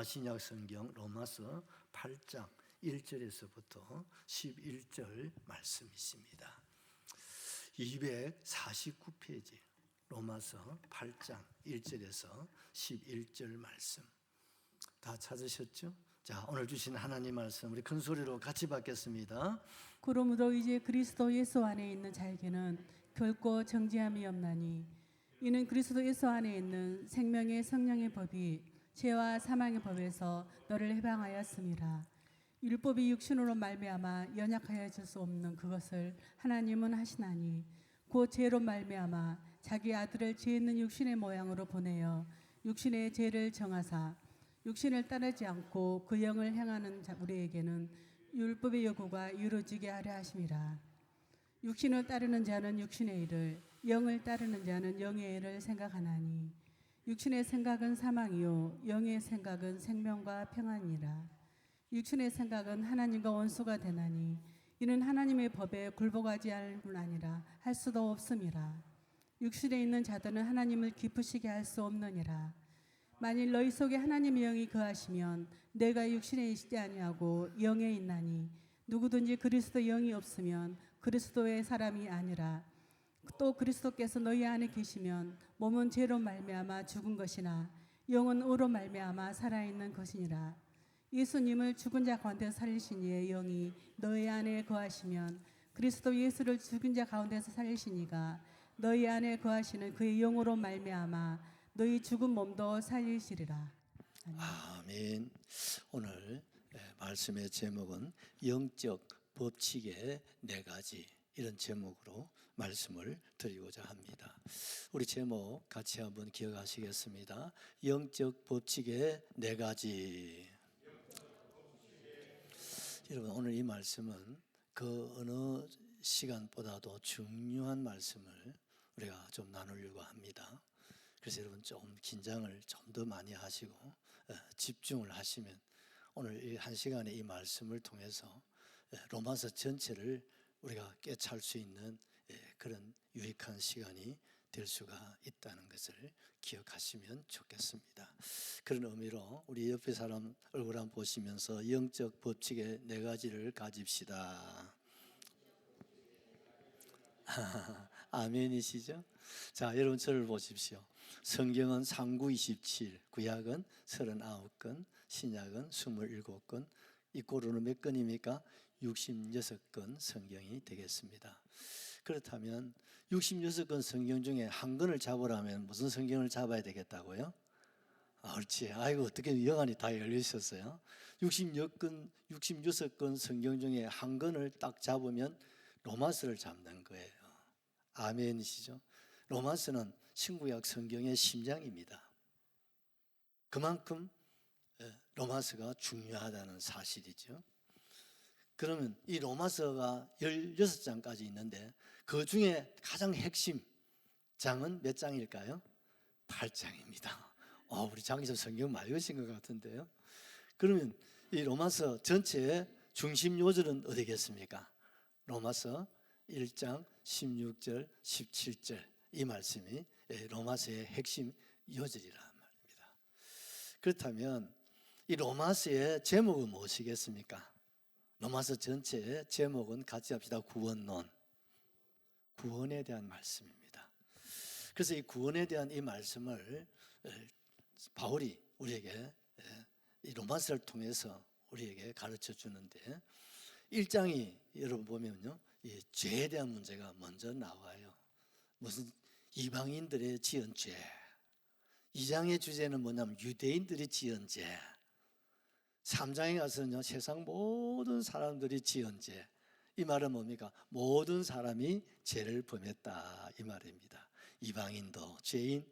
신약 성경 로마서 8장 1절에서부터 11절 말씀이 있습니다. 249페이지 로마서 8장 1절에서 11절 말씀 다 찾으셨죠? 자, 오늘 주신 하나님 말씀 우리 큰 소리로 같이 받겠습니다. 그러므로 이제 그리스도 예수 안에 있는 자에게는 결코 정죄함이 없나니 이는 그리스도 예수 안에 있는 생명의 성령의 법이 죄와 사망의 법에서 너를 해방하였음이라. 율법이 육신으로 말미암아 연약하여질 수 없는 그것을 하나님은 하시나니 곧 죄로 말미암아 자기 아들을 죄 있는 육신의 모양으로 보내어 육신의 죄를 정하사 육신을 따르지 않고 그 영을 행하는 우리에게는 율법의 요구가 이루어지게 하려 하심이라. 육신을 따르는 자는 육신의 일을, 영을 따르는 자는 영의 일을 생각하나니 육신의 생각은 사망이요 영의 생각은 생명과 평안이라. 육신의 생각은 하나님과 원수가 되나니 이는 하나님의 법에 굴복하지 않을 뿐 아니라 할 수도 없음이라. 육신에 있는 자들은 하나님을 기쁘시게 할 수 없느니라. 만일 너희 속에 하나님의 영이 거하시면 내가 육신에 있지 아니하고 영에 있나니 누구든지 그리스도 영이 없으면 그리스도의 사람이 아니라. 또 그리스도께서 너희 안에 계시면 몸은 죄로 말미암아 죽은 것이나 영은 의로 말미암아 살아있는 것이니라. 예수님을 죽은 자 가운데 살리신 이의 영이 너희 안에 거하시면 그리스도 예수를 죽은 자 가운데서 살리신 이가 너희 안에 거하시는 그의 영으로 말미암아 너희 죽은 몸도 살리시리라. 아멘. 오늘 말씀의 제목은 영적 법칙의 4가지 이런 제목으로 말씀을 드리고자 합니다. 우리 제목 같이 한번 기억하시겠습니다. 영적 법칙의 4가지. 여러분, 오늘 이 말씀은 그 어느 시간보다도 중요한 말씀을 우리가 좀 나누려고 합니다. 그래서 여러분 좀 긴장을 좀 더 많이 하시고 집중을 하시면 오늘 이 한 시간의 이 말씀을 통해서 로마서 전체를 우리가 깨찰 수 있는 그런 유익한 시간이 될 수가 있다는 것을 기억하시면 좋겠습니다. 그런 의미로 우리 옆에 사람 얼굴 한번 보시면서 영적 법칙의 4가지를 가집시다. 아멘이시죠? 자, 여러분 저를 보십시오. 성경은 상구 27, 구약은 39권, 신약은 27권, 이 꼴로는 몇 건입니까? 66권 성경이 되겠습니다. 그렇다면 66권 성경 중에 한 권을 잡으라면 무슨 성경을 잡아야 되겠다고요? 그렇지. 아이고, 어떻게 영안이 다 열려 있었어요? 66권 성경 중에 한 권을 딱 잡으면 로마서를 잡는 거예요. 아멘이시죠? 로마서는 신구약 성경의 심장입니다. 그만큼 로마서가 중요하다는 사실이죠. 그러면 이 로마서가 16장까지 있는데 그 중에 가장 핵심 장은 몇 장일까요? 8장입니다. 우리 장기서 성경 많이 읽으신 것 같은데요. 그러면 이 로마서 전체의 중심 요절은 어디겠습니까? 로마서 1장 16절 17절 이 말씀이 로마서의 핵심 요절이란 말입니다. 그렇다면 이 로마서의 제목은 무엇이겠습니까? 로마서 전체의 제목은 같이 합시다. 구원론, 구원에 대한 말씀입니다. 그래서 이 구원에 대한 이 말씀을 바울이 우리에게 이 로마서를 통해서 우리에게 가르쳐 주는데 1장이 여러분 보면요, 이 죄에 대한 문제가 먼저 나와요. 무슨 이방인들의 지은 죄. 2장의 주제는 뭐냐면 유대인들이 지은 죄. 3장에 가서는요, 세상 모든 사람들이 지은 죄. 이 말은 뭡니까? 모든 사람이 죄를 범했다 이 말입니다. 이방인도 죄인,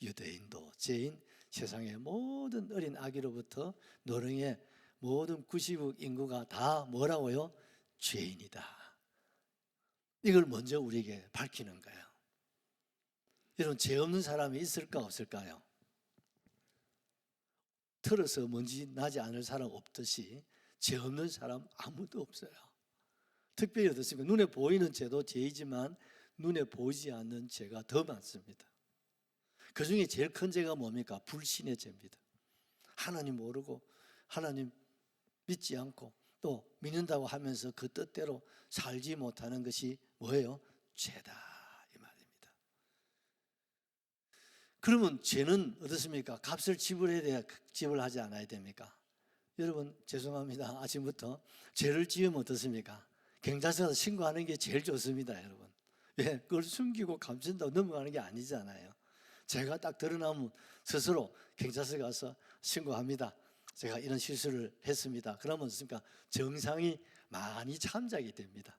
유대인도 죄인, 세상의 모든 어린 아기로부터 노령의 모든 90억 인구가 다 뭐라고요? 죄인이다. 이걸 먼저 우리에게 밝히는 거예요. 여러분, 죄 없는 사람이 있을까 없을까요? 털어서 먼지 나지 않을 사람 없듯이 죄 없는 사람 아무도 없어요. 특별히 어떻습니까? 눈에 보이는 죄도 죄이지만 눈에 보이지 않는 죄가 더 많습니다. 그 중에 제일 큰 죄가 뭡니까? 불신의 죄입니다. 하나님 모르고 하나님 믿지 않고 또 믿는다고 하면서 그 뜻대로 살지 못하는 것이 뭐예요? 죄다 이 말입니다. 그러면 죄는 어떻습니까? 값을 지불해야 돼야 지불하지 않아야 됩니까? 여러분 죄송합니다. 아침부터 죄를 지으면 어떻습니까? 경찰서 가서 신고하는 게 제일 좋습니다. 여러분 왜? 그걸 숨기고 감춘다고 넘어가는 게 아니잖아요. 죄가 딱 드러나면 스스로 경찰서 가서 신고합니다. 제가 이런 실수를 했습니다. 그러면 어떻습니까? 정상이 많이 참작이 됩니다.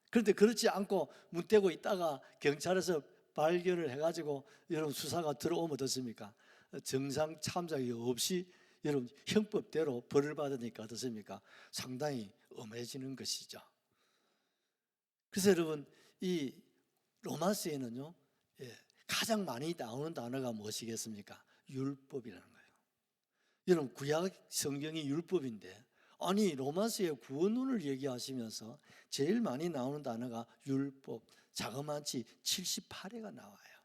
그런데 그렇지 않고 문 떼고 있다가 경찰에서 발견을 해가지고 여러분 수사가 들어오면 어떻습니까? 정상 참작이 없이 여러분 형법대로 벌을 받으니까 어떻습니까? 상당히 엄해지는 것이죠. 그래서 여러분 이 로마서에는요 가장 많이 나오는 단어가 무엇이겠습니까? 율법이라는 거예요. 여러분 구약 성경이 율법인데 아니 로마서의 구원론을 얘기하시면서 제일 많이 나오는 단어가 율법, 자그마치 78회가 나와요.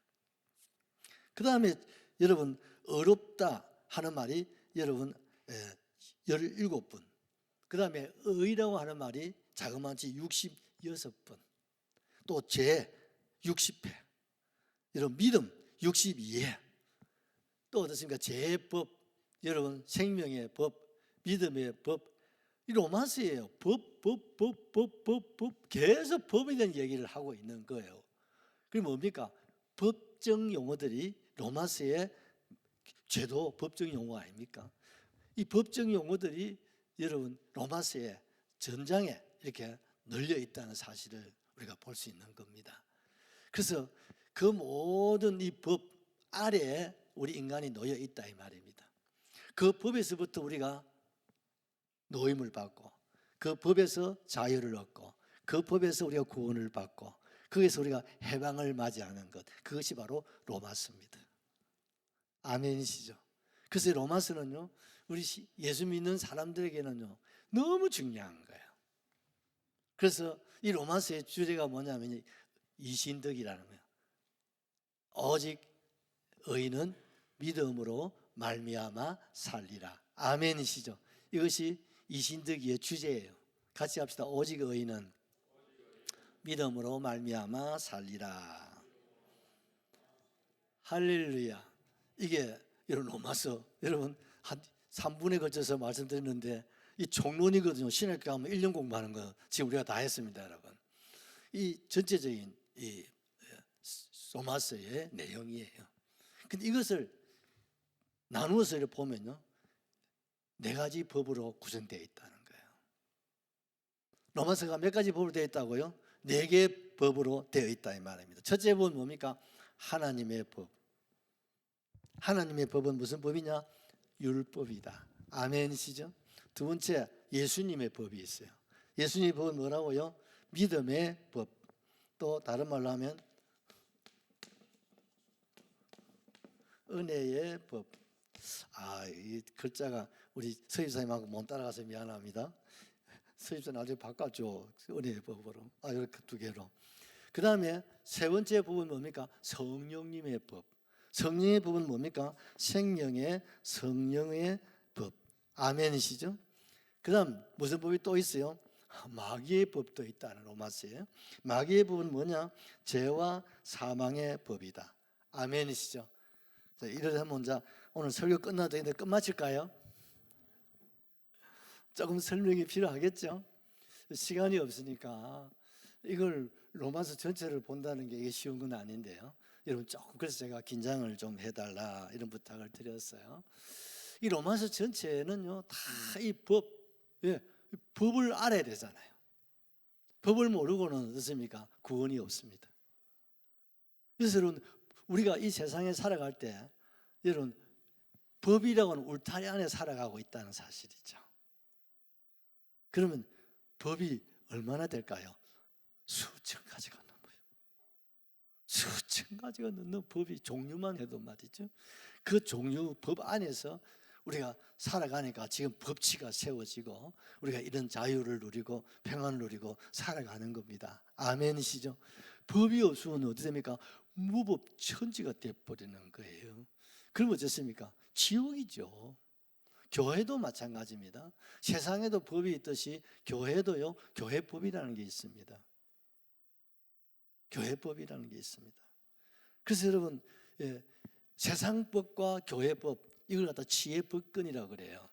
그 다음에 여러분 어렵다 하는 말이 여러분 17번, 그 다음에 의라고 하는 말이 자그마치 66번, 또 죄 60회, 여러분 믿음 62회, 또 어떻습니까? 죄의 법, 여러분 생명의 법, 믿음의 법, 이 로마서예요. 법 계속 법에 대한 얘기를 하고 있는 거예요. 그게 뭡니까? 법정 용어들이 로마서의 죄도 법정 용어 아닙니까? 이 법정 용어들이 여러분 로마서의 전장에 이렇게 널려 있다는 사실을 우리가 볼 수 있는 겁니다. 그래서 그 모든 이 법 아래에 우리 인간이 놓여 있다 이 말입니다. 그 법에서부터 우리가 노임을 받고 그 법에서 자유를 얻고 그 법에서 우리가 구원을 받고 거기서 우리가 해방을 맞이하는 것, 그것이 바로 로마서입니다. 아멘이시죠? 그래서 로마서는요 우리 예수 믿는 사람들에게는요 너무 중요한 거예요. 그래서 이 로마서의 주제가 뭐냐면 이신덕이라는 거예요. 오직 의인은 믿음으로 말미암아 살리라. 아멘이시죠? 이것이 이신덕이의 주제예요. 같이 합시다. 오직 의인은 믿음으로 말미암아 살리라. 할렐루야. 이게 여러분 로마서 여러분 한 3분에 걸쳐서 말씀드렸는데 이 총론이거든요. 신학교 가면 1년 공부하는 거 지금 우리가 다 했습니다, 여러분. 이 전체적인 이 로마서의 내용이에요. 근데 이것을 나누어서 이렇게 보면요, 4가지 법으로 구성되어 있다는 거예요. 로마서가 몇 가지 법으로 되어 있다고요? 4개의 법으로 되어 있다 이 말입니다. 첫째 법은 뭡니까? 하나님의 법. 하나님의 법은 무슨 법이냐? 율법이다. 아멘이시죠? 두 번째, 예수님의 법이 있어요. 예수님의 법은 뭐라고요? 믿음의 법. 또 다른 말로 하면 은혜의 법. 이 글자가 우리 서입사님하고 못 따라가서 미안합니다. 서입사 나중에 바꿔줘. 은혜의 법으로. 이렇게 2개로. 그 다음에 세 번째 법은 뭡니까? 성령님의 법. 성령의 법은 뭡니까? 생명의 성령의 법. 아멘이시죠? 그 다음 무슨 법이 또 있어요? 마귀의 법도 있다는 로마서에. 마귀의 법은 뭐냐? 죄와 사망의 법이다. 아멘이시죠? 자, 이러면 먼저 오늘 설교 끝나도 되는데 끝마칠까요? 조금 설명이 필요하겠죠? 시간이 없으니까 이걸 로마서 전체를 본다는 게 이게 쉬운 건 아닌데요. 여러분 조금 그래서 제가 긴장을 좀 해달라 이런 부탁을 드렸어요. 이 로마서 전체는요 다 이 법을 알아야 되잖아요. 법을 모르고는 어떻습니까? 구원이 없습니다. 그래서 여러분 우리가 이 세상에 살아갈 때 여러분 법이라고는 울타리 안에 살아가고 있다는 사실이죠. 그러면 법이 얼마나 될까요? 수천 가지가 넘어요. 수천 가지가 넘는 법이 종류만 해도 말이죠. 그 종류 법 안에서 우리가 살아가니까 지금 법치가 세워지고 우리가 이런 자유를 누리고 평안을 누리고 살아가는 겁니다. 아멘이시죠? 법이 없으면 어떻게 됩니까? 무법천지가 돼버리는 거예요. 그럼 어떻습니까? 지옥이죠. 교회도 마찬가지입니다. 세상에도 법이 있듯이 교회도요, 교회법이라는 게 있습니다. 교회법이라는 게 있습니다. 그래서 여러분, 세상법과 교회법, 이걸 갖다 치외법권이라고 그래요.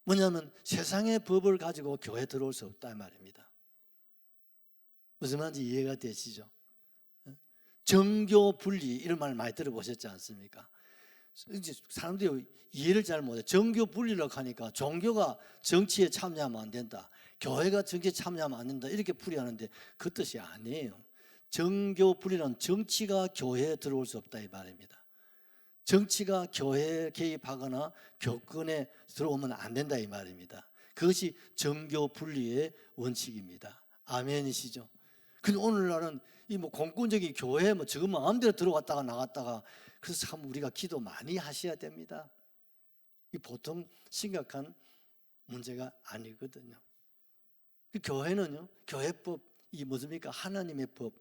뭐냐면 세상의 법을 가지고 교회 들어올 수 없다 말입니다. 무슨 말인지 이해가 되시죠? 정교 분리 이런 말 많이 들어보셨지 않습니까? 이제 사람들이 이해를 잘 못해. 정교 분리라고 하니까 종교가 정치에 참여하면 안 된다, 교회가 정치에 참여하면 안 된다, 이렇게 풀이하는데 그 뜻이 아니에요. 정교 분리는 정치가 교회에 들어올 수 없다 이 말입니다. 정치가 교회에 개입하거나 교권에 들어오면 안 된다 이 말입니다. 그것이 정교 분리의 원칙입니다. 아멘이시죠? 근데 오늘날은 이 뭐 공권적인 교회 뭐 지금 마음대로 들어갔다가 나갔다가, 그래서 참 우리가 기도 많이 하셔야 됩니다. 이 보통 심각한 문제가 아니거든요. 그 교회는요, 교회법, 이 뭡니까? 하나님의 법,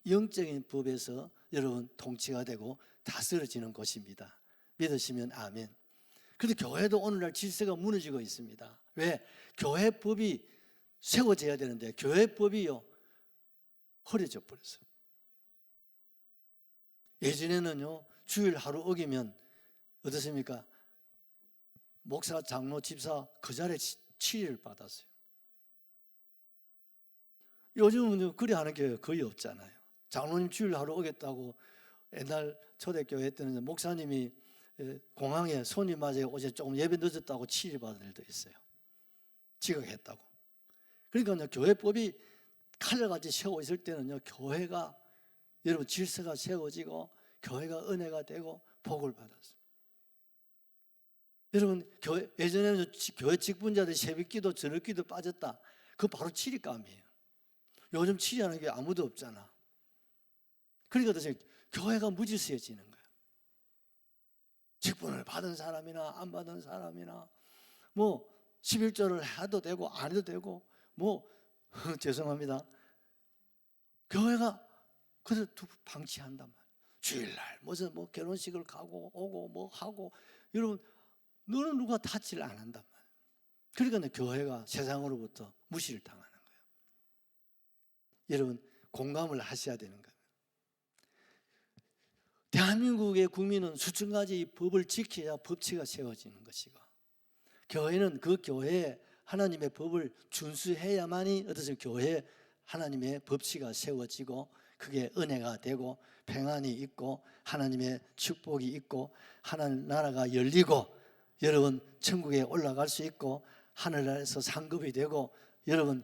영적인 법에서 여러분 통치가 되고 다스려지는 곳입니다. 믿으시면 아멘. 그런데 교회도 오늘날 질서가 무너지고 있습니다. 왜? 교회법이 세워져야 되는데 교회법이요, 허려져 버렸어요. 예전에는요, 주일 하루 어기면 어떻습니까? 목사, 장로, 집사 그 자리에 치리를 받았어요. 요즘은 그리 하는 게 거의 없잖아요. 장로님 주일 하루 오겠다고, 옛날 초대교회 때는 목사님이 공항에 손님 맞아요, 어제 조금 예배 늦었다고 치리 받을 일도 있어요. 지각했다고. 그러니까 교회법이 칼날같이 세워 있을 때는요, 교회가 여러분 질서가 세워지고 교회가 은혜가 되고 복을 받았어요. 여러분 예전에는 교회 직분자들이 새벽기도 저녁기도 빠졌다, 그거 바로 치리감이에요. 요즘 치리하는 게 아무도 없잖아. 그러니까 교회가 무질서해지는 거예요. 직분을 받은 사람이나 안 받은 사람이나 뭐 11조를 해도 되고 안 해도 되고 뭐 죄송합니다, 교회가 그래서 방치한단 말이에요. 주일날 무슨 뭐 결혼식을 가고 오고 뭐 하고, 여러분 너는 누가 타치를 안 한단 말이에요. 그러니까 교회가 세상으로부터 무시를 당하는 거예요. 여러분 공감을 하셔야 되는 거예요. 대한민국의 국민은 수천 가지 법을 지켜야 법치가 세워지는 것이고, 교회는 그 교회에 하나님의 법을 준수해야만이 어떠한 교회에 하나님의 법치가 세워지고 그게 은혜가 되고 평안이 있고 하나님의 축복이 있고 하나님 나라가 열리고 여러분 천국에 올라갈 수 있고 하늘나라에서 상급이 되고 여러분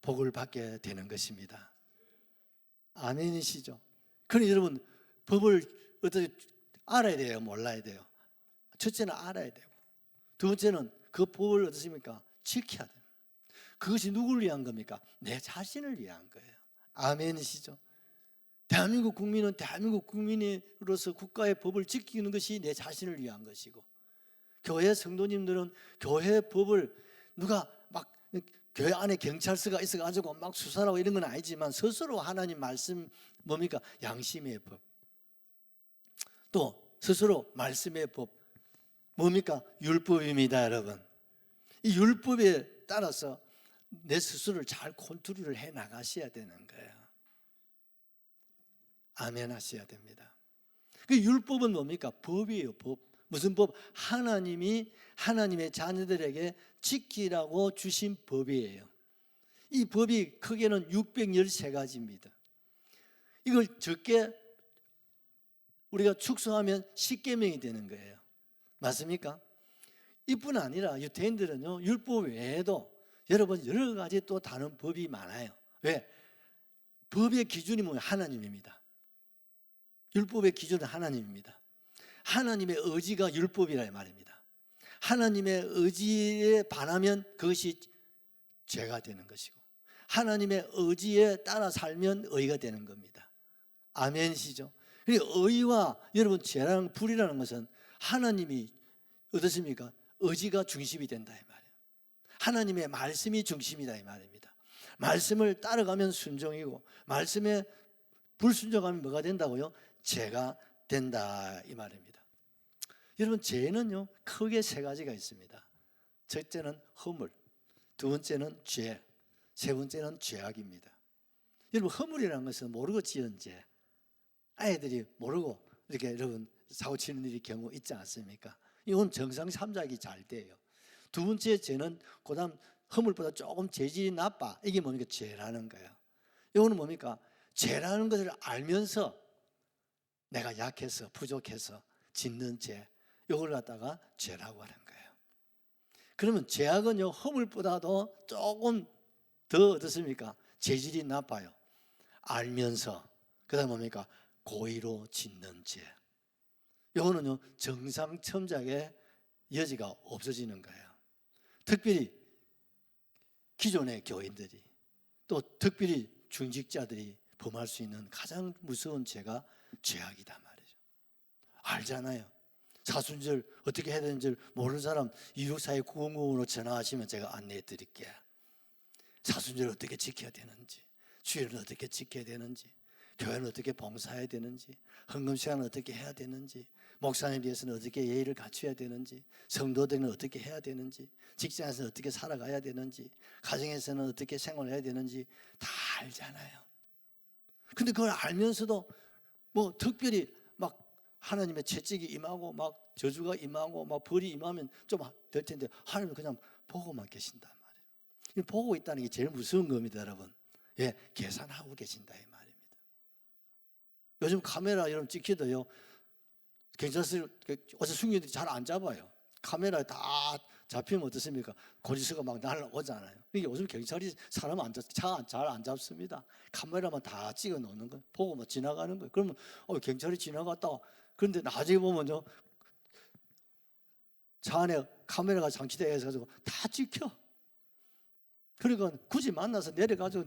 복을 받게 되는 것입니다. 아멘이시죠? 그러니 여러분 법을 어떻게 알아야 돼요? 몰라야 돼요? 첫째는 알아야 되고, 두 번째는 그 법을 어떻습니까? 지켜야 돼요. 그것이 누구를 위한 겁니까? 내 자신을 위한 거예요. 아멘이시죠? 대한민국 국민은 대한민국 국민으로서 국가의 법을 지키는 것이 내 자신을 위한 것이고, 교회 성도님들은 교회 법을 누가 막 교회 안에 경찰서가 있어가지고 막 수사하고 이런 건 아니지만 스스로 하나님 말씀 뭡니까? 양심의 법, 또 스스로 말씀의 법 뭡니까? 율법입니다. 여러분 이 율법에 따라서 내 스스로를 잘 컨트롤을 해 나가셔야 되는 거예요. 아멘 하셔야 됩니다. 그 율법은 뭡니까? 법이에요. 법. 무슨 법? 하나님이 하나님의 자녀들에게 지키라고 주신 법이에요. 이 법이 크게는 613가지입니다. 이걸 적게 우리가 축소하면 10계명이 되는 거예요. 맞습니까? 이뿐 아니라 유대인들은요, 율법 외에도 여러분 여러 가지 또 다른 법이 많아요. 왜? 법의 기준이 뭐예요? 하나님입니다. 율법의 기준은 하나님입니다. 하나님의 의지가 율법이라 말입니다. 하나님의 의지에 반하면 그것이 죄가 되는 것이고, 하나님의 의지에 따라 살면 의가 되는 겁니다. 아멘이시죠? 의와 여러분 죄랑 불이라는 것은 하나님이 어떻습니까? 의지가 중심이 된다 이 말이에요. 하나님의 말씀이 중심이다 이 말입니다. 말씀을 따라가면 순종이고 말씀에 불순종하면 뭐가 된다고요? 죄가 된다 이 말입니다. 여러분, 죄는요 크게 세 가지가 있습니다. 첫째는 허물, 두 번째는 죄, 세 번째는 죄악입니다. 여러분, 허물이라는 것은 모르고 지은 죄, 아이들이 모르고 이렇게 여러분 사고 치는 일이 경우 있지 않습니까? 이건 정상 참작이 잘 돼요. 두 번째 죄는 그다음 허물보다 조금 재질이 나빠. 이게 뭡니까? 죄라는 거예요. 이거는 뭡니까? 죄라는 것을 알면서 내가 약해서 부족해서 짓는 죄, 이걸 갖다가 죄라고 하는 거예요. 그러면 죄악은요 허물보다도 조금 더 어떻습니까? 재질이 나빠요. 알면서. 그다음 뭡니까? 고의로 짓는 죄. 이거는요 정상 첨작의 여지가 없어지는 거예요. 특별히 기존의 교인들이, 또 특별히 중직자들이 범할 수 있는 가장 무서운 죄가 죄악이다 말이죠. 알잖아요. 사순절 어떻게 해야 되는지 모르는 사람 264-9090으로 전화하시면 제가 안내해 드릴게요. 사순절 어떻게 지켜야 되는지, 주일은 어떻게 지켜야 되는지, 교회는 어떻게 봉사해야 되는지, 헌금 시간은 어떻게 해야 되는지, 목사님 위해서는 어떻게 예의를 갖춰야 되는지, 성도들은 어떻게 해야 되는지, 직장에서는 어떻게 살아가야 되는지, 가정에서는 어떻게 생활해야 되는지 다 알잖아요. 근데 그걸 알면서도 뭐 특별히 막 하나님의 채찍이 임하고 막 저주가 임하고 막 벌이 임하면 좀 될 텐데 하나님은 그냥 보고만 계신단 말이에요. 보고 있다는 게 제일 무서운 겁니다, 여러분. 예, 계산하고 계신다 이 말입니다. 요즘 카메라 여러분 찍히도요, 경찰서 어제 승객들이 잘 안 잡아요. 카메라에 다 잡히면 어떻습니까? 고지서가 막 날라오잖아요. 이게 요즘 경찰이 사람 잘 안 잡습니다. 카메라만 다 찍어 놓는 거예요. 보고 막 지나가는 거예요. 그러면 경찰이 지나갔다. 그런데 나중에 보면요, 차 안에 카메라가 장치되어 있어가지고 다 찍혀. 그러니까 굳이 만나서 내려가지고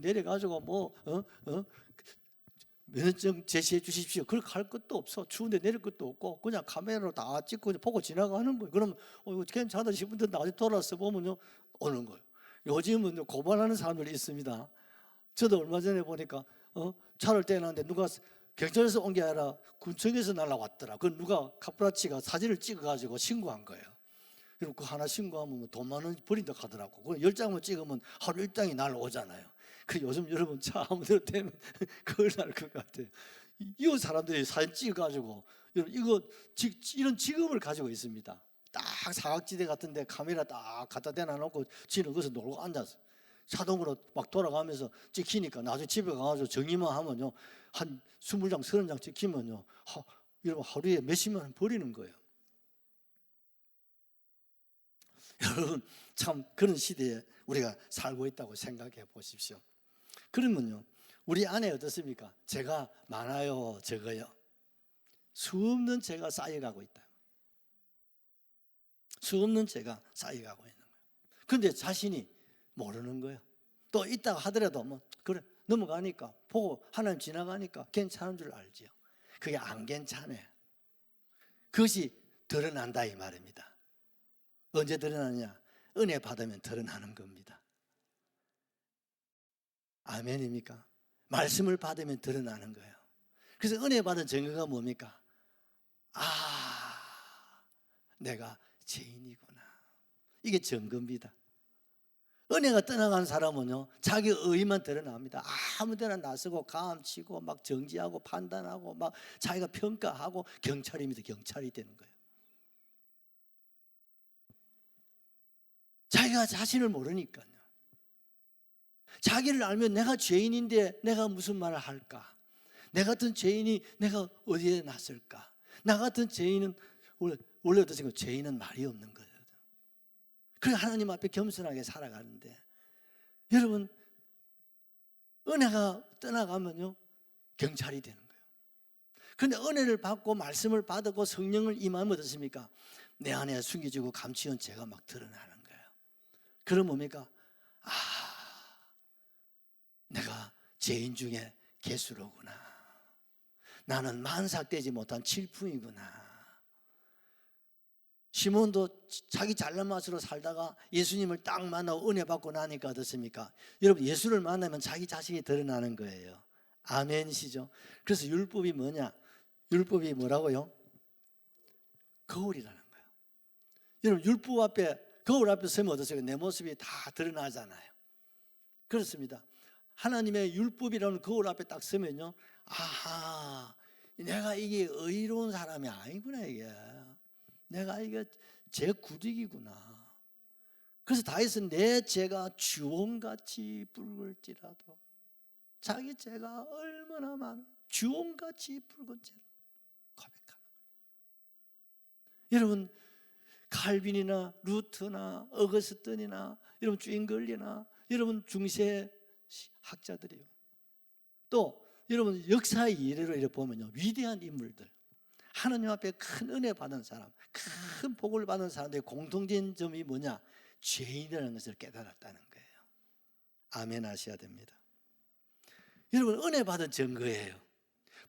면허증 제시해 주십시오. 그렇게 할 것도 없어. 추운데 내릴 것도 없고 그냥 카메라로 다 찍고 보고 지나가는 거예요. 그러면 이거 괜찮다 싶은데 나중에 돌아서 보면요 오는 거예요. 요즘은 고발하는 사람들이 있습니다. 저도 얼마 전에 보니까 차를 떼놨는데 누가 경찰에서 온 게 아니라 군청에서 날라왔더라. 그 누가 카프라치가 사진을 찍어가지고 신고한 거예요. 그리고 그 하나 신고하면 돈 많은 버린다 하더라고. 그 10장만 찍으면 하루 1장이 날라오잖아요. 그 요즘 여러분 차 아무데나 떼면 그걸 날 것 같아요. 이거 사람들이 사진 찍어가지고 이런 직업을 가지고 있습니다. 딱 사각지대 같은데 카메라 딱 갖다 대놔놓고 지는 거기서 놀고 앉아서 자동으로 막 돌아가면서 찍히니까 나중에 집에 가가지고 정리만 하면요 한 20장 30장 찍히면요 여러분 하루에 몇십만 원 버리는 거예요. 여러분 참 그런 시대에 우리가 살고 있다고 생각해 보십시오. 그러면요 우리 안에 어떻습니까? 죄가 많아요, 적어요? 수없는 죄가 쌓여가고 있다. 수없는 죄가 쌓여가고 있는 거예요. 그런데 자신이 모르는 거예요. 또 있다가 하더라도 그래 넘어가니까 보고 하나님 지나가니까 괜찮은 줄 알지요. 그게 안 괜찮아요. 그것이 드러난다 이 말입니다. 언제 드러나느냐? 은혜 받으면 드러나는 겁니다. 아멘입니까? 말씀을 받으면 드러나는 거예요. 그래서 은혜 받은 증거가 뭡니까? 내가 죄인이구나. 이게 증거입니다. 은혜가 떠나간 사람은요 자기 의의만 드러납니다. 아무데나 나서고 가음치고 막 정지하고 판단하고 막 자기가 평가하고 경찰입니다. 경찰이 되는 거예요. 자기가 자신을 모르니까요. 자기를 알면 내가 죄인인데 내가 무슨 말을 할까? 내 같은 죄인이 내가 어디에 났을까? 나 같은 죄인은 원래 어떠신가요? 죄인은 말이 없는 거예요. 그래 하나님 앞에 겸손하게 살아가는데 여러분 은혜가 떠나가면요 경찰이 되는 거예요. 그런데 은혜를 받고 말씀을 받고 성령을 임하면 어떻습니까? 내 안에 숨겨지고 감추어온 죄가 막 드러나는 거예요. 그럼 뭡니까? 내가 죄인 중에 개수로구나. 나는 만삭되지 못한 칠풍이구나. 시몬도 자기 잘난 맛으로 살다가 예수님을 딱 만나고 은혜 받고 나니까 어떻습니까? 여러분 예수를 만나면 자기 자신이 드러나는 거예요. 아멘이시죠? 그래서 율법이 뭐냐? 율법이 뭐라고요? 거울이라는 거예요. 여러분 율법 앞에 거울 앞에 서면 어떠세요? 내 모습이 다 드러나잖아요. 그렇습니다. 하나님의 율법이라는 거울 앞에 딱 서면요, 아하, 내가 이게 의로운 사람이 아니구나, 이게 내가 이게 제 구직이구나. 그래서 다윗은 내 죄가 주홍같이 붉을지라도, 자기 죄가 얼마나 많은 주홍같이 붉은 죄를 고백하는 거예요. 여러분 칼빈이나 루터나 어거스틴이나 여러분 주인걸리나 여러분 중세 학자들이요, 또 여러분 역사의 이래로 이렇게 보면요, 위대한 인물들, 하나님 앞에 큰 은혜 받은 사람, 큰 복을 받은 사람들의 공통된 점이 뭐냐? 죄인이라는 것을 깨달았다는 거예요. 아멘 하셔야 됩니다. 여러분 은혜 받은 증거예요.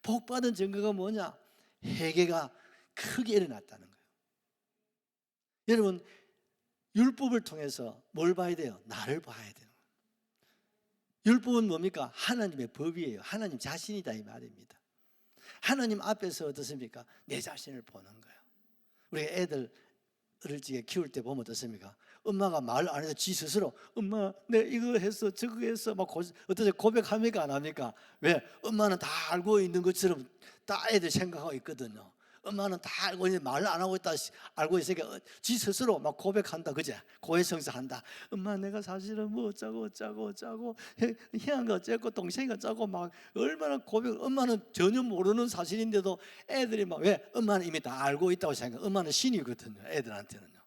복 받은 증거가 뭐냐? 회개가 크게 일어났다는 거예요. 여러분 율법을 통해서 뭘 봐야 돼요? 나를 봐야 돼요. 율법은 뭡니까? 하나님의 법이에요. 하나님 자신이다 이 말입니다. 하나님 앞에서 어떻습니까? 내 자신을 보는 거예요. 우리가 애들 어릴 적에 키울 때 보면 어떻습니까? 엄마가 말 안 해도 지 스스로 엄마 내가 이거 했어 저거 했어 막 어떠세요? 고백합니까 안 합니까? 왜? 엄마는 다 알고 있는 것처럼 다 애들 생각하고 있거든요. 엄마는 다 알고 있는데 말 안 하고 있다 알고 있으니까 지 스스로 막 고백한다, 그제? 고해성사한다. 엄마 내가 사실은 뭐 어쩌고 희한가 어쩌고 동생이 어쩌고 막 얼마나 고백. 엄마는 전혀 모르는 사실인데도 애들이 막, 왜? 엄마는 이미 다 알고 있다고 생각. 엄마는 신이거든요, 애들한테는요.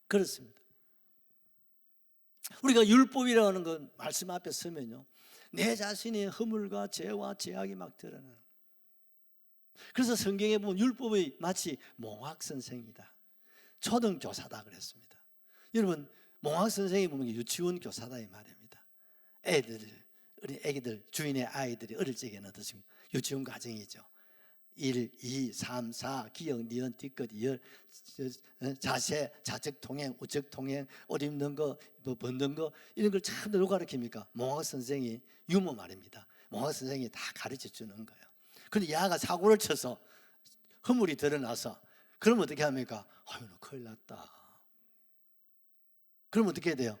그렇습니다. 우리가 율법이라는 건 말씀 앞에 서면요, 내 자신의 허물과 죄와 죄악이 막 드러나는. 그래서 성경에 보면 율법이 마치 몽학선생이다, 초등교사다 그랬습니다. 여러분 몽학선생이 보면 유치원 교사다 이 말입니다. 우리 애기들, 주인의 아이들이 어릴 적에는 어떻습니까? 유치원 과정이죠. 1, 2, 3, 4 기역, 니은, 뒤끝, 이열, 자세, 좌측 통행, 우측 통행, 옷 입는 거, 뭐 벗는 거, 이런 걸 참 누가 가르칩니까? 몽학선생이, 유머 말입니다. 몽학선생이 다 가르쳐 주는 거예요. 근데 야가 사고를 쳐서 허물이 드러나서, 그러면 어떻게 합니까? 아유, 너 큰일 났다. 그러면 어떻게 해야 돼요?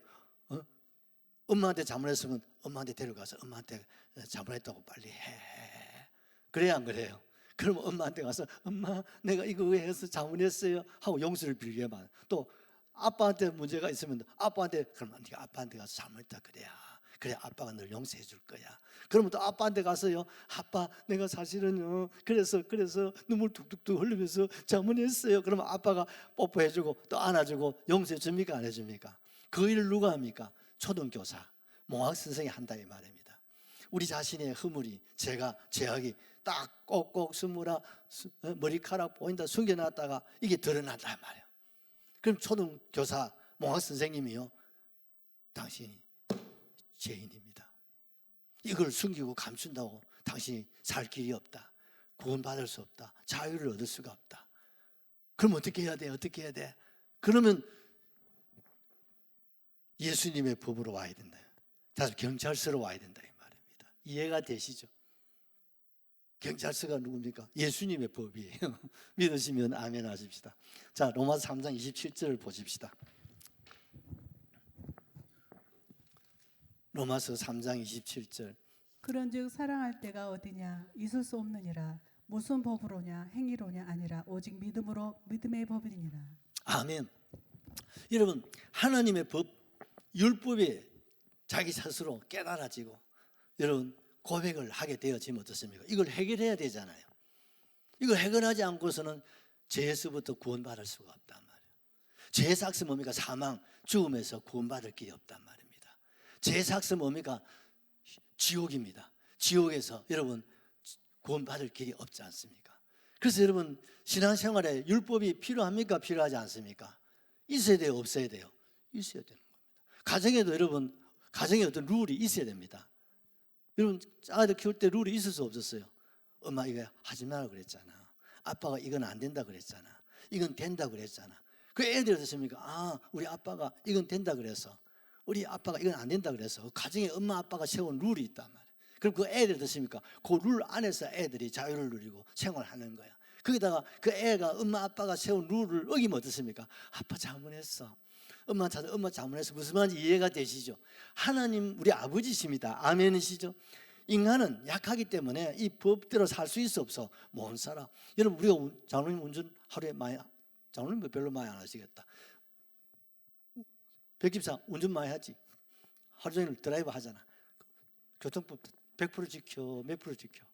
엄마한테 잘못했으면 엄마한테 데려가서 엄마한테 잘못했다고 빨리 해. 그래야 안 그래요? 그러면 엄마한테 가서 엄마 내가 이거 왜 해서 잘못했어요 하고 용서를 빌게만. 또 아빠한테 문제가 있으면 아빠한테, 그러면 네가 아빠한테 가서 잘못했다 그래 아빠가 널 용서해 줄 거야. 그러면 또 아빠한테 가서요, 아빠 내가 사실은요 그래서 눈물 뚝뚝뚝 흘리면서 잘못했어요. 그러면 아빠가 뽀뽀해 주고 또 안아주고 용서해 줍니까 안 해줍니까? 그 일을 누가 합니까? 초등교사, 몽학선생이 한다 이 말입니다. 우리 자신의 허물이, 죄악이 딱 꼭꼭 숨으라 머리카락 보인다 숨겨놨다가 이게 드러난단 말이에요. 그럼 초등교사, 몽학선생님이요, 당신이 죄인입니다. 이걸 숨기고 감춘다고 당신이 살 길이 없다, 구원받을 수 없다, 자유를 얻을 수가 없다. 그럼 어떻게 해야 돼? 어떻게 해야 돼? 그러면 예수님의 법으로 와야 된다. 다시 경찰서로 와야 된다 이 말입니다. 이해가 되시죠? 경찰서가 누굽니까? 예수님의 법이에요. 믿으시면 아멘 하십시다. 자, 로마서 3장 27절을 보십시다. 로마서 3장 27절. 그런즉 사랑할 때가 어디냐? 있을 수 없느니라. 무슨 법으로냐? 행위로냐? 아니라 오직 믿음의 법이니라. 아멘. 여러분 하나님의 법, 율법이 자기 스스로 깨달아지고 여러분 고백을 하게 되어지면 어떻습니까? 이걸 해결해야 되잖아요. 이걸 해결하지 않고서는 죄에서부터 구원받을 수가 없단 말이에요. 죄의 삭스 뭡니까? 사망, 죽음에서 구원받을 길이 없단 말입니다. 죄의 삭스 뭡니까? 지옥입니다. 지옥에서 여러분 구원받을 길이 없지 않습니까? 그래서 여러분 신앙생활에 율법이 필요합니까? 필요하지 않습니까? 있어야 돼요? 없어야 돼요? 있어야 되는 겁니다. 가정에도 여러분, 가정에 어떤 룰이 있어야 됩니다. 여러분 아이들 키울 때 룰이 있을 수 없었어요? 엄마 이거 하지 말라 그랬잖아, 아빠가 이건 안 된다 그랬잖아, 이건 된다 그랬잖아. 그 애들이 어떻습니까? 아, 우리 아빠가 이건 된다 그래서, 우리 아빠가 이건 안 된다 그래서 가정에 엄마 아빠가 세운 룰이 있단 말이에요. 그럼 그 애들 어떻습니까? 그 룰 안에서 애들이 자유를 누리고 생활하는 거야. 거기다가 그 애가 엄마 아빠가 세운 룰을 어기면 어떻습니까? 아빠 잘못했어. 엄마 잘못해서 무슨 말인지 이해가 되시죠? 하나님 우리 아버지십니다. 아멘이시죠? 인간은 약하기 때문에 이 법대로 살 수 있어 없어? 못 살아. 여러분 우리가 장로님 운전 하루에 많이, 장로님 별로 많이 안 하시겠다. 백집사 운전 많이 하지. 하루 종일 드라이브 하잖아. 교통법 100% 지켜, 몇 프로 지켜?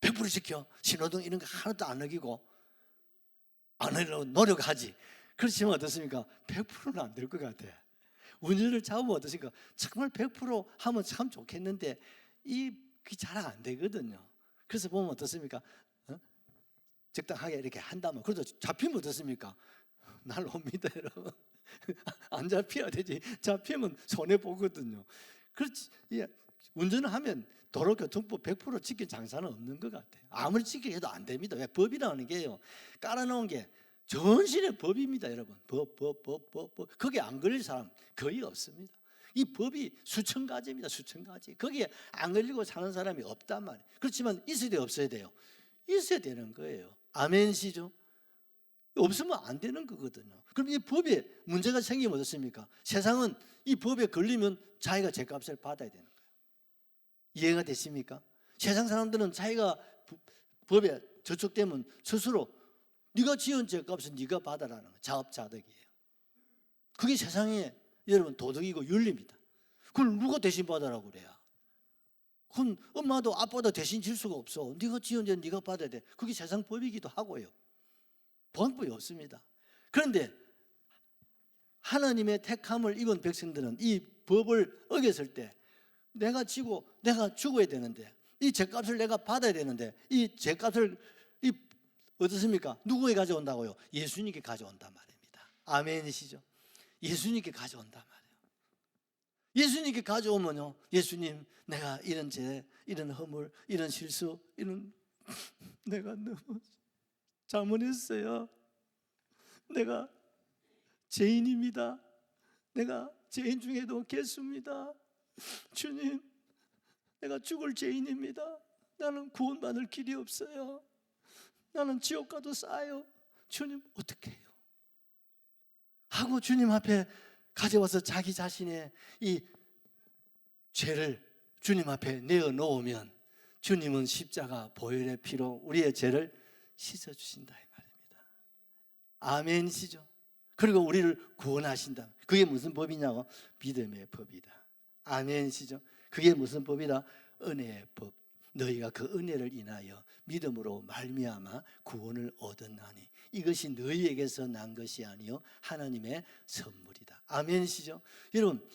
100% 지켜. 신호등 이런 거 하나도 안 어기고 안 하려고 노력하지. 그렇지만 어떻습니까? 100%는 안 될 것 같아. 운전을 잡으면 어떻습니까? 정말 100% 하면 참 좋겠는데 그게 잘 안 되거든요. 그래서 보면 어떻습니까? 적당하게 이렇게 한다면 그래도 잡히면 어떻습니까? 날옵니다, 여러분. 안 잡혀야 되지. 잡히면 손해 보거든요. 그렇지. 예, 운전을 하면 도로교통법 100% 지킨 장사는 없는 것 같아요. 아무리 지키게 해도 안 됩니다. 왜? 법이라는 게요, 깔아놓은 게 전신의 법입니다, 여러분. 법. 거기에 안 걸릴 사람 거의 없습니다. 이 법이 수천 가지입니다, 수천 가지. 거기에 안 걸리고 사는 사람이 없단 말이에요. 그렇지만 있어야 돼요, 없어야 돼요? 있어야 되는 거예요. 아멘시죠? 없으면 안 되는 거거든요. 그럼 이 법에 문제가 생기면 어떻습니까? 세상은 이 법에 걸리면 자기가 죄값을 받아야 되는 거예요. 이해가 되십니까? 세상 사람들은 자기가 법에 저촉되면 스스로 네가 지은 죄값은 네가 받아라는 거예요. 자업자득이에요. 그게 세상에 여러분 도덕이고 윤리입니다. 그걸 누가 대신 받아라고 그래요? 그건 엄마도 아빠도 대신 질 수가 없어. 네가 지은 죄는 네가 받아야 돼. 그게 세상 법이기도 하고요. 방법이 없습니다. 그런데 하나님의 택함을 입은 백성들은 이 법을 어겼을 때 내가 지고 내가 죽어야 되는데 이 죄값을 내가 받아야 되는데 이 죄값을 어떻습니까? 누구에게 가져온다고요? 예수님께 가져온단 말입니다. 아멘이시죠? 예수님께 가져온단 말이에요. 예수님께 가져오면요, 예수님 내가 이런 죄, 이런 허물, 이런 실수, 이런 내가 너무 잘못했어요. 내가 죄인입니다. 내가 죄인 중에도 개수입니다. 주님, 내가 죽을 죄인입니다. 나는 구원받을 길이 없어요. 나는 지옥 가도 싸요. 주님 어떻게 해요? 하고 주님 앞에 가져와서 자기 자신의 이 죄를 주님 앞에 내어놓으면 주님은 십자가 보혈의 피로 우리의 죄를 씻어주신다 이 말입니다. 아멘이시죠? 그리고 우리를 구원하신다. 그게 무슨 법이냐고? 믿음의 법이다. 아멘이시죠? 그게 무슨 법이다? 은혜의 법. 너희가 그 은혜를 인하여 믿음으로 말미암아 구원을 얻었나니 이것이 너희에게서 난 것이 아니요 하나님의 선물이다. 아멘이시죠? 여러분,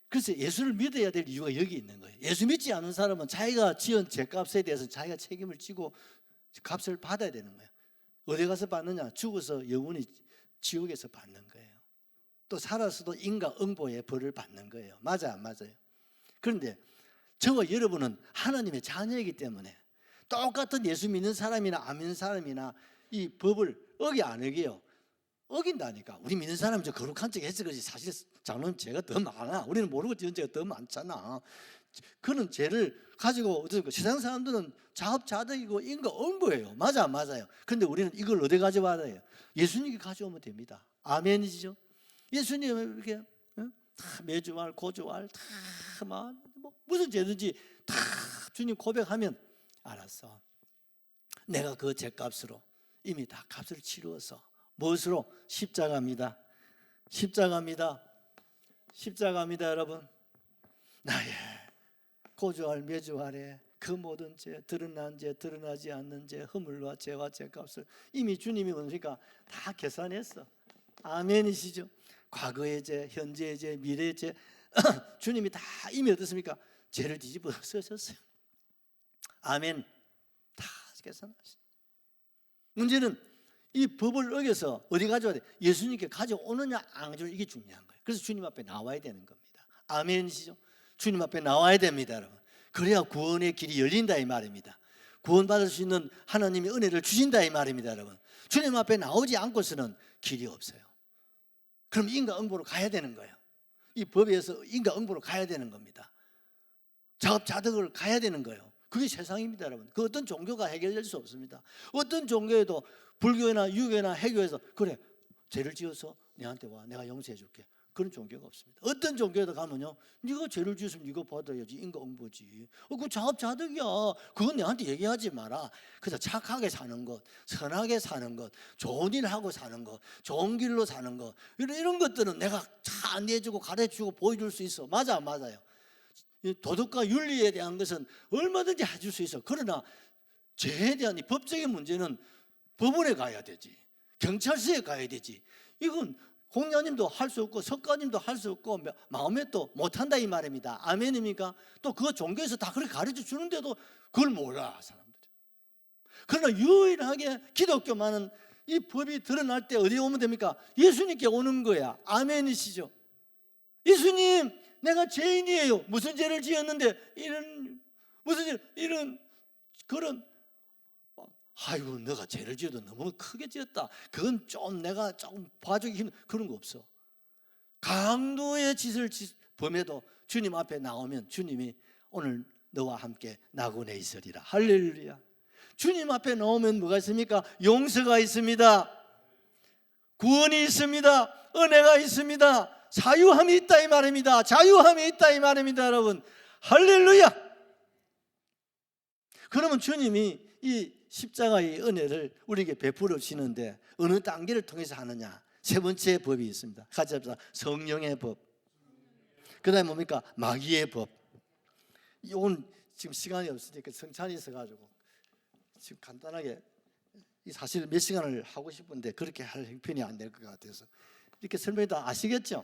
그래서 예수를 믿어야 될 이유가 여기 있는 거예요. 예수 믿지 않은 사람은 자기가 지은 죄값에 대해서 자기가 책임을 지고 값을 받아야 되는 거예요. 어디 가서 받느냐? 죽어서 영원히 지옥에서 받는 거예요. 또 살아서도 인과응보의 벌을 받는 거예요. 맞아 안 맞아요? 그런데 저와 여러분은 하나님의 자녀이기 때문에 똑같은 예수 믿는 사람이나 안 믿는 사람이나 이 법을 어기 안 어기요? 어긴다니까. 우리 믿는 사람이 저 거룩한 척 해서 그렇지 사실 장로님 죄가 더 많아. 우리는 모르고 지은 죄가 더 많잖아. 그런 죄를 가지고 세상 사람들은 자업자득이고 인과응보예요. 맞아 안 맞아요? 그런데 우리는 이걸 어디 가져와야 해요? 예수님께 가져오면 됩니다. 아멘이죠? 예수님 이렇게 다 매주알 고주알 다막 무슨 죄든지 다 주님 고백하면 알았어. 내가 그 죄값으로 이미 다 값을 치루어서 무엇으로? 십자가입니다. 십자가입니다. 십자가입니다, 여러분. 나의 고주알 매주알에 그 모든 죄, 드러난 죄, 드러나지 않는 죄, 허물과 죄와 죄값을 이미 주님이 뭡니까? 다 계산했어. 아멘이시죠? 과거의 죄, 현재의 죄, 미래의 죄 주님이 다 이미 어떻습니까? 죄를 뒤집어 쓰셨어요. 아멘. 다 계산하시. 문제는 이 법을 어겨서 어디 가져와야 돼? 예수님께 가져오느냐 안 가져오느냐 이게 중요한 거예요. 그래서 주님 앞에 나와야 되는 겁니다. 아멘이시죠? 주님 앞에 나와야 됩니다, 여러분. 그래야 구원의 길이 열린다 이 말입니다. 구원받을 수 있는 하나님의 은혜를 주신다 이 말입니다, 여러분. 주님 앞에 나오지 않고서는 길이 없어요. 그럼 인과응보로 가야 되는 거예요. 이 법에 의해서 인과응보로 가야 되는 겁니다. 자업자득을 가야 되는 거예요. 그게 세상입니다, 여러분. 그 어떤 종교가 해결될 수 없습니다. 어떤 종교에도 불교나 유교나 해교에서 그래 죄를 지어서 내한테 와, 내가 용서해 줄게. 그런 종교가 없습니다. 어떤 종교에도 가면요, 네가 죄를 지었으면 네가 받아야지, 인과응보지. 그거 자업자득이야. 그건 내한테 얘기하지 마라. 그래서 착하게 사는 것, 선하게 사는 것, 좋은 일 하고 사는 것, 좋은 길로 사는 것, 이런 것들은 내가 다 안내해주고 가르쳐주고 보여줄 수 있어. 맞아, 맞아요. 도덕과 윤리에 대한 것은 얼마든지 해줄 수 있어. 그러나 죄에 대한 이 법적인 문제는 법원에 가야 되지, 경찰서에 가야 되지. 이건 공자님도 할 수 없고 석가님도 할 수 없고 마음에 또 못한다 이 말입니다. 아멘입니까? 또 그 종교에서 다 그렇게 가르쳐 주는데도 그걸 몰라 사람들이. 그러나 유일하게 기독교만은 이 법이 드러날 때 어디에 오면 됩니까? 예수님께 오는 거야. 아멘이시죠? 예수님, 내가 죄인이에요. 무슨 죄를 지었는데 이런 그런, 아이고 너가 죄를 지어도 너무 크게 지었다, 그건 좀 내가 조금 봐주기 힘든, 그런 거 없어. 강도의 짓을 범해도 주님 앞에 나오면 주님이 오늘 너와 함께 나군에 있으리라. 할렐루야. 주님 앞에 나오면 뭐가 있습니까? 용서가 있습니다, 구원이 있습니다, 은혜가 있습니다, 자유함이 있다 이 말입니다. 자유함이 있다 이 말입니다, 여러분. 할렐루야. 그러면 주님이 이 십자가의 은혜를 우리에게 베풀어 주시는데 어느 단계를 통해서 하느냐? 세 번째 법이 있습니다. 같이 합시다. 성령의 법. 그 다음에 뭡니까? 마귀의 법. 이건 지금 시간이 없으니까 성찬이 있어가지고 지금 간단하게, 사실 몇 시간을 하고 싶은데 그렇게 할 형편이 안 될 것 같아서 이렇게 설명이 다 아시겠죠?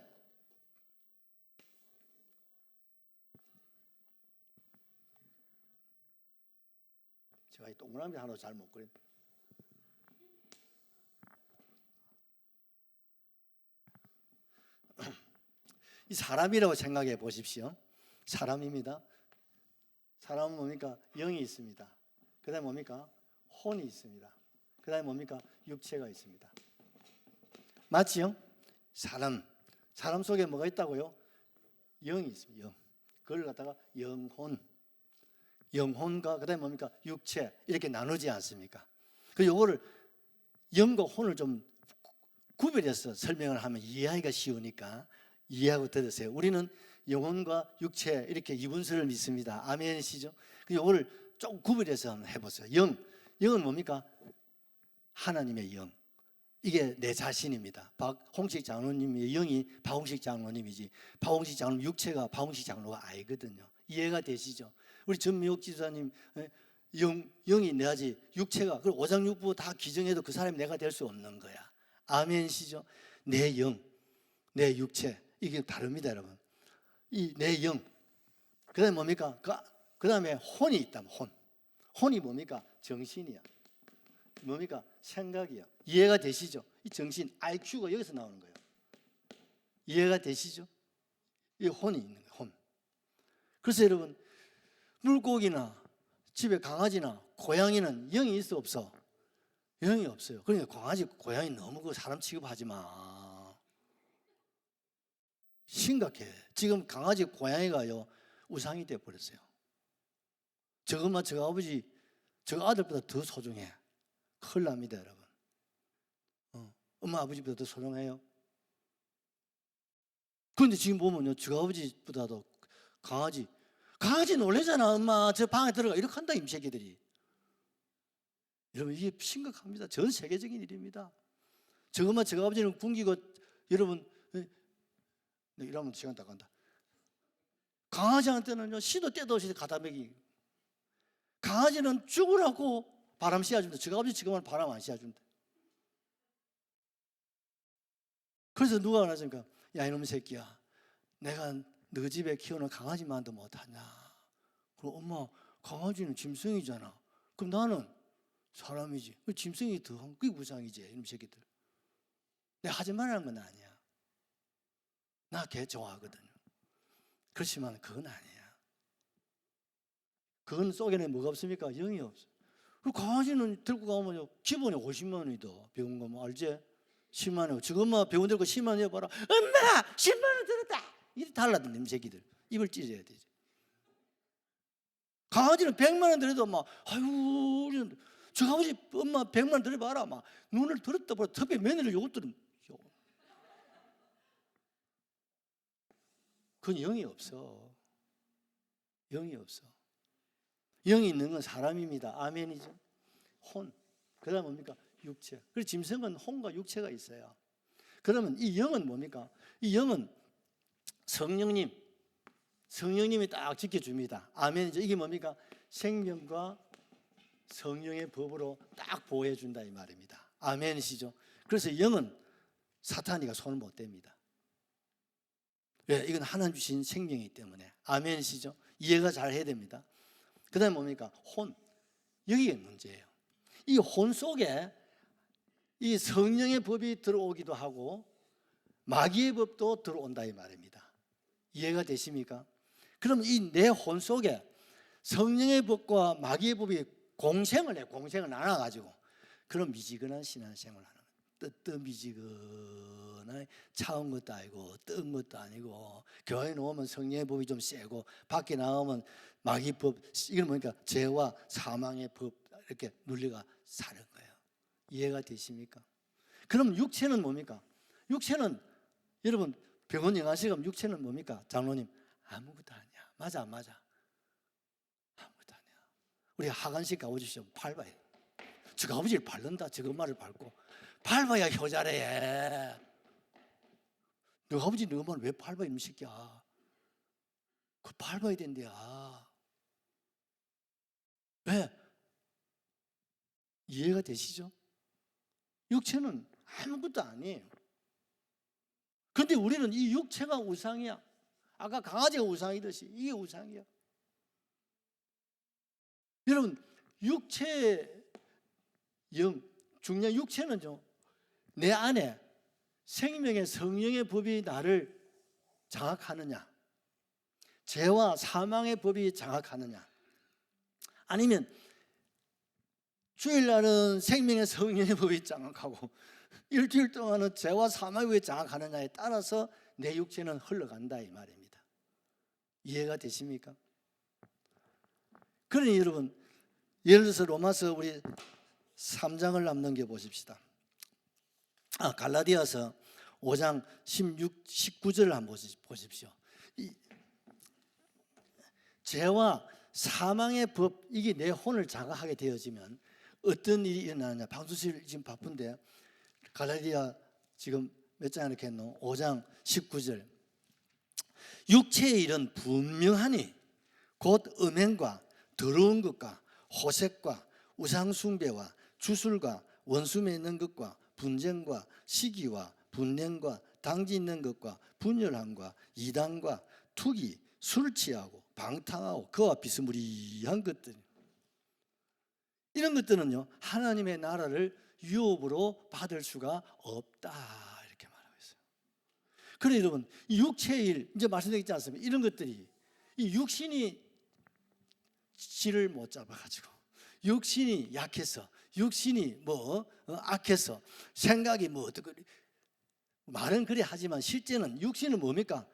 제가 이 동그라미 하나 잘 못 그립니다. 이 사람이라고 생각해 보십시오. 사람입니다. 사람은 뭡니까? 영이 있습니다. 그 다음에 뭡니까? 혼이 있습니다. 그 다음에 뭡니까? 육체가 있습니다. 맞지요? 사람 속에 뭐가 있다고요? 영이 있습니다. 영. 그걸 갖다가 영혼과 그 다음에 뭡니까? 육체, 이렇게 나누지 않습니까? 그 요거를 영과 혼을 좀 구별해서 설명을 하면 이해하기가 쉬우니까 이해하고 들으세요. 우리는 영혼과 육체 이렇게 이분설을 믿습니다. 아멘이시죠? 요거를 좀 구별해서 한번 해보세요. 영은 뭡니까? 하나님의 영. 이게 내 자신입니다. 박홍식 장로님의 영이 박홍식 장로님이지, 박홍식 장로님 육체가 박홍식 장로가 아니거든요. 이해가 되시죠? 우리 전미옥 지사님 영이 내야지, 육체가, 그리고 오장육부 다 기증해도 그 사람이 내가 될 수 없는 거야. 아멘이시죠? 내 영, 내 육체, 이게 다릅니다, 여러분. 이 내 영, 그 다음에 뭡니까? 그 다음에 혼이 있다면 혼이 뭡니까? 정신이야. 뭡니까? 생각이야. 이해가 되시죠? 이 정신, IQ가 여기서 나오는 거예요. 이해가 되시죠? 이 혼이 있는 거예요, 혼. 그래서 여러분, 물고기나 집에 강아지나 고양이는 영이 있어 없어? 영이 없어요. 그러니까 강아지, 고양이 너무 그 사람 취급하지 마. 심각해. 지금 강아지, 고양이가요 우상이 돼 버렸어요. 저것만 저 아버지, 저 아들보다 더 소중해. 큰일 납니다, 여러분. 엄마 아버지보다 더 소중해요. 그런데 지금 보면요, 저 아버지보다도 강아지 놀래잖아. 엄마 저 방에 들어가, 이렇게 한다 이 새끼들이. 여러분, 이게 심각합니다. 전 세계적인 일입니다. 저것만 저 아버지는 굶기고, 여러분, 이러면 시간 다 간다. 강아지한테는요 시도 때도 없이 갖다 먹이. 강아지는 죽으라고 바람 씌워준다. 저 아버지 지금은 바람 안 씌워준다. 그래서 누가 그러니까, 야 이놈 새끼야, 내가 너 집에 키우는 강아지만도 못하냐. 그럼 엄마, 강아지는 짐승이잖아. 그럼 나는 사람이지. 짐승이 더 그게 무상이지. 이놈 새끼들. 내가 하지 말라는 건 아니야. 나 개 좋아하거든요. 그렇지만 그건 아니야. 그건 속에는 뭐가 없습니까? 영이 없어. 그 강아지는 들고 가면 기본에 50만 원이 더 배운 거면 알지? 10만 원. 지금만 병원 들고 10만 원 해봐라. 엄마 10만 원 들었다. 이렇게 달라든 님 새끼들. 입을 찢어야 되지. 강아지는 100만 원 들여도 막 아유 우리는 저 아버지 엄마 100만 원 들여봐라 막 눈을 들었다 보라 특히 며느리를 요것들은 그건 영이 없어. 영이 없어. 영이 있는 건 사람입니다. 아멘이죠. 혼. 그 다음 뭡니까? 육체. 그래서 짐승은 혼과 육체가 있어요. 그러면 이 영은 뭡니까? 이 영은 성령님이 딱 지켜줍니다. 아멘이죠. 이게 뭡니까? 생명과 성령의 법으로 딱 보호해 준다 이 말입니다. 아멘이시죠. 그래서 영은 사탄이가 손을 못 댑니다. 왜? 이건 하나님 주신 생명이기 때문에. 아멘이시죠. 이해가 잘 해야 됩니다. 그 다음에 뭡니까? 혼. 여기가 문제예요. 이 혼 속에 이 성령의 법이 들어오기도 하고 마귀의 법도 들어온다 이 말입니다. 이해가 되십니까? 그럼 이 내 혼 속에 성령의 법과 마귀의 법이 공생을 해. 공생을 나눠가지고 그런 미지근한 신앙생활을 하는 거예요. 뜨미지근하게 차운 것도 아니고 뜬 것도 아니고 교회에 나오면 성령의 법이 좀 세고 밖에 나오면 마귀 법, 이건 뭐니까 죄와 사망의 법 이렇게 눌려가 사는 거예요. 이해가 되십니까? 그럼 육체는 뭡니까? 육체는 여러분 병원 영화실 가면 육체는 뭡니까? 장로님 아무것도 아니야. 맞아 안 맞아? 아무것도 아니야. 우리 하간식 가보십시오. 밟아요. 저 아버지를 밟는다. 저 엄마를 밟고 밟아야 효자래. 너 아버지 너 엄마를 왜 밟아 이놈 새끼야. 그거 밟아야 된대야. 왜? 이해가 되시죠? 육체는 아무것도 아니에요. 그런데 우리는 이 육체가 우상이야. 아까 강아지가 우상이듯이 이게 우상이야. 여러분 육체의 영, 중요한 육체는요 내 안에 생명의 성령의 법이 나를 장악하느냐, 죄와 사망의 법이 장악하느냐, 아니면 주일날은 생명의 성령의 법이 장악하고 일주일 동안은 죄와 사망의 법이 장악하느냐에 따라서 내 육체는 흘러간다 이 말입니다. 이해가 되십니까? 그러니 여러분 예를 들어서 로마서 우리 3장을 남넘겨 보십시다. 갈라디아서 5장 16, 19절을 한번 보십시오. 이 죄와 사망의 법 이게 내 혼을 장악하게 되어지면 어떤 일이 일어나느냐. 방수실 지금 바쁜데 갈라디아 지금 몇 장 이렇게 했노? 5장 19절. 육체의 일은 분명하니 곧 음행과 더러운 것과 호색과 우상숭배와 주술과 원수 맺는 것과 분쟁과 시기와 분냄과 당지 있는 것과 분열함과 이단과 투기, 술 취하고 방탕하고 그와 비스무리한 것들, 이런 것들은요 하나님의 나라를 유업으로 받을 수가 없다 이렇게 말하고 있어요. 그래 여러분 이 육체의 일 이제 말씀드리지 않습니까? 이런 것들이 이 육신이 질을 못 잡아가지고 육신이 약해서 육신이 악해서 생각이 어떻게 말은 그래 하지만 실제는 육신은 뭡니까?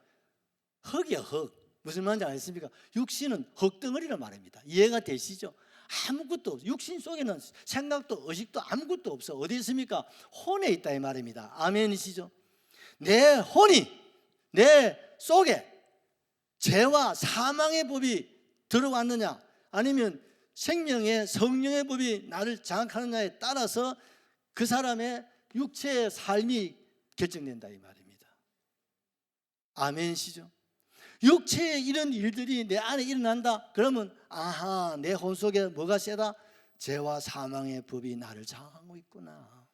흙이야 흙. 무슨 말인지 아십니까? 육신은 흙덩어리란 말입니다. 이해가 되시죠? 아무것도 없어. 육신 속에는 생각도 의식도 아무것도 없어. 어디 있습니까? 혼에 있다 이 말입니다. 아멘이시죠? 내 혼이 내 속에 죄와 사망의 법이 들어왔느냐 아니면 생명의 성령의 법이 나를 장악하느냐에 따라서 그 사람의 육체의 삶이 결정된다 이 말입니다. 아멘이시죠? 육체의 이런 일들이 내 안에 일어난다 그러면 아하 내 혼 속에 뭐가 세다? 죄와 사망의 법이 나를 장악하고 있구나.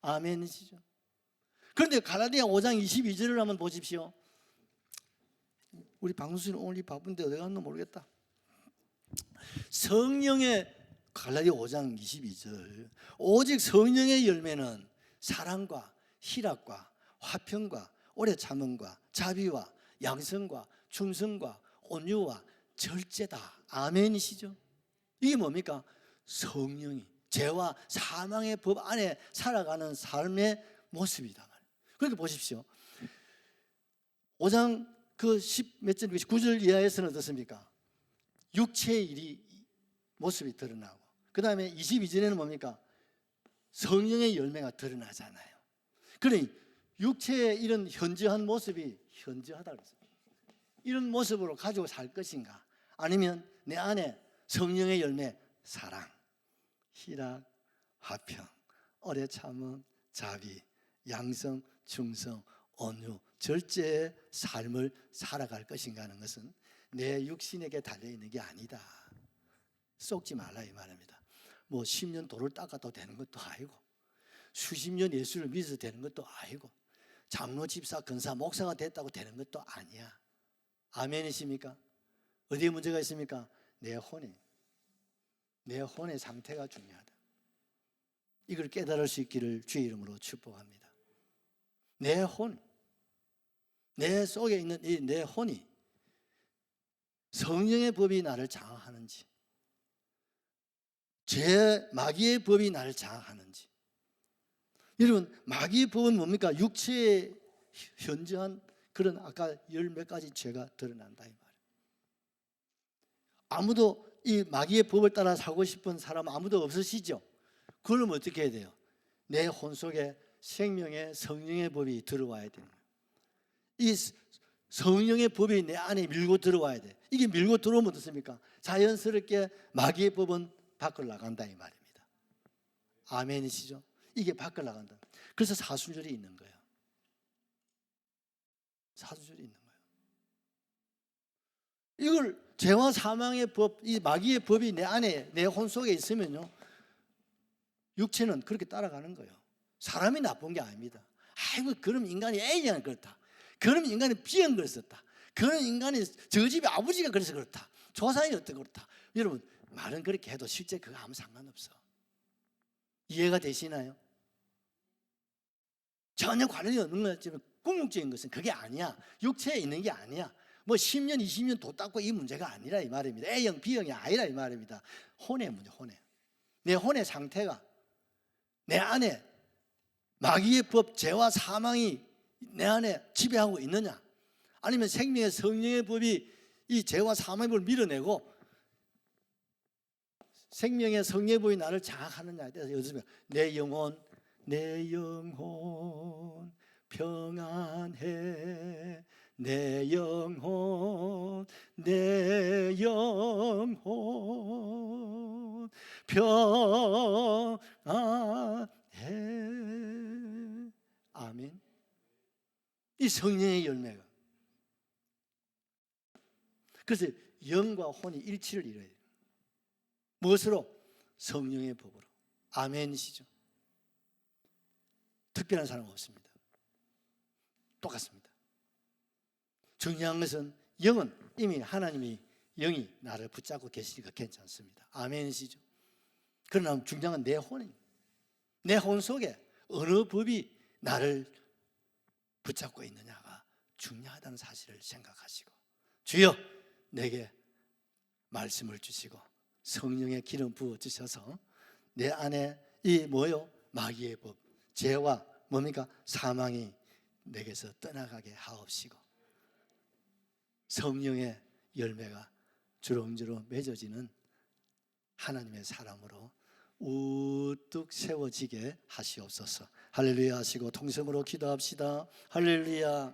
아멘이시죠? 그런데 갈라디아 5장 22절을 한번 보십시오. 우리 방수는 오늘 바쁜데 어디 갔나 모르겠다. 성령의 갈라디아 5장 22절 오직 성령의 열매는 사랑과 희락과 화평과 오래 참음과 자비와 양성과 충성과 온유와 절제다. 아멘이시죠? 이게 뭡니까? 성령이 죄와 사망의 법 안에 살아가는 삶의 모습이다. 그러니까 보십시오. 5장 그 10몇 절 9절 이하에서는 어떻습니까? 육체의 일이 모습이 드러나고, 그 다음에 22절에는 뭡니까? 성령의 열매가 드러나잖아요. 그러니 육체의 이런 현저한 모습이 현저하다 그랬습니다. 이런 모습으로 가지고 살 것인가? 아니면 내 안에 성령의 열매, 사랑, 희락, 화평, 오래 참음, 자비, 양성, 충성, 온유, 절제의 삶을 살아갈 것인가 하는 것은 내 육신에게 달려있는 게 아니다. 속지 말라 이 말입니다. 뭐 10년 도를 닦아도 되는 것도 아니고, 수십 년 예수를 믿어서 되는 것도 아니고, 장로, 집사, 권사, 목사가 됐다고 되는 것도 아니야. 아멘이십니까? 어디에 문제가 있습니까? 내 혼의 상태가 중요하다. 이걸 깨달을 수 있기를 주의 이름으로 축복합니다. 내 혼, 내 속에 있는 이 내 혼이 성령의 법이 나를 장악하는지, 제 마귀의 법이 나를 장악하는지. 여러분, 마귀의 법은 뭡니까? 육체의 현저한 그런 아까 열 몇 가지 죄가 드러난다 이 말이에요. 아무도 이 마귀의 법을 따라 살고 싶은 사람 아무도 없으시죠? 그럼 어떻게 해야 돼요? 내 혼 속에 생명의 성령의 법이 들어와야 되는 거예요. 이 성령의 법이 내 안에 밀고 들어와야 돼. 이게 밀고 들어오면 어떻습니까? 자연스럽게 마귀의 법은 밖으로 나간다 이 말입니다. 아멘이시죠? 이게 밖으로 나간다. 그래서 사순절이 있는 거예요. 사순절이 있는 거예요. 이걸 죄와 사망의 법, 이 마귀의 법이 내 안에, 내 혼 속에 있으면요, 육체는 그렇게 따라가는 거예요. 사람이 나쁜 게 아닙니다. 아이고, 그럼 인간이 A냐는 그렇다. 그럼 인간이 B는 그랬었다. 그런 인간이 저 집에 아버지가 그래서 그렇다. 조상이 어떻게 그렇다. 여러분, 말은 그렇게 해도 실제 그거 아무 상관없어. 이해가 되시나요? 전혀 관련이 없는 거지만 궁극적인 것은 그게 아니야. 육체에 있는 게 아니야. 뭐 10년, 20년 도 닦고 이 문제가 아니라 이 말입니다. A형, B형이 아니라 이 말입니다. 혼의 문제, 혼의. 내 혼의 상태가 내 안에 마귀의 법, 죄와 사망이 내 안에 지배하고 있느냐, 아니면 생명의 성령의 법이 이 죄와 사망의 법을 밀어내고 생명의 성령의 법이 나를 장악하느냐에 대해서 여쭤보면, 내 영혼 평안해. 내 영혼 평안해. 아멘. 이 성령의 열매가. 그래서 영과 혼이 일치를 이뤄야 돼요. 무엇으로? 성령의 법으로. 아멘이시죠? 특별한 사람 없습니다. 똑같습니다. 중요한 것은 영은 이미 하나님이 영이 나를 붙잡고 계시니까 괜찮습니다. 아멘이시죠? 그러나 중요한 건 내 혼입니다. 내 혼 속에 어느 법이 나를 붙잡고 있느냐가 중요하다는 사실을 생각하시고, 주여 내게 말씀을 주시고 성령의 기름 부어 주셔서 내 안에 이 뭐요? 마귀의 법, 죄와 뭡니까? 사망이 내게서 떠나가게 하옵시고 성령의 열매가 주렁주렁 맺어지는 하나님의 사람으로 우뚝 세워지게 하시옵소서. 할렐루야 하시고 통성으로 기도합시다. 할렐루야.